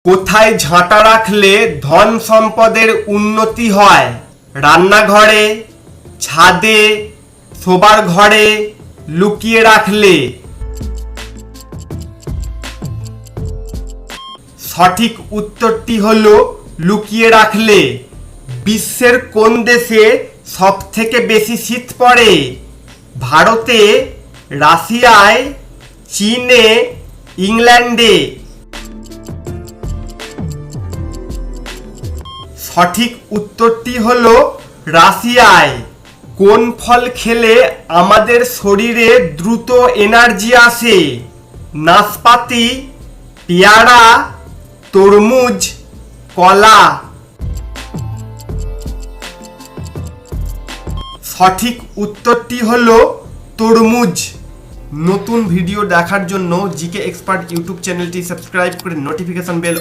কোথায় ঝাঁটা রাখলে ধন সম্পদের উন্নতি হয়? রান্নাঘরে, ছাদে, শোবার ঘরে, লুকিয়ে রাখলে? সঠিক উত্তরটি হলো লুকিয়ে রাখলে। বিশ্বের কোন দেশে সব থেকে বেশি শীত পড়ে? ভারতে, রাশিয়ায়, চীনে, ইংল্যান্ডে? সঠিক উত্তরটি হলো রাশিয়ায়। কোন ফল খেলে আমাদের শরীরে দ্রুত এনার্জি আসে? নাশপাতি, পেয়ারা, তরমুজ, কলা? সঠিক উত্তরটি হলো তরমুজ। নতুন ভিডিও দেখার জন্য জিকে এক্সপার্ট ইউটিউব চ্যানেলটি সাবস্ক্রাইব করে নোটিফিকেশন বেল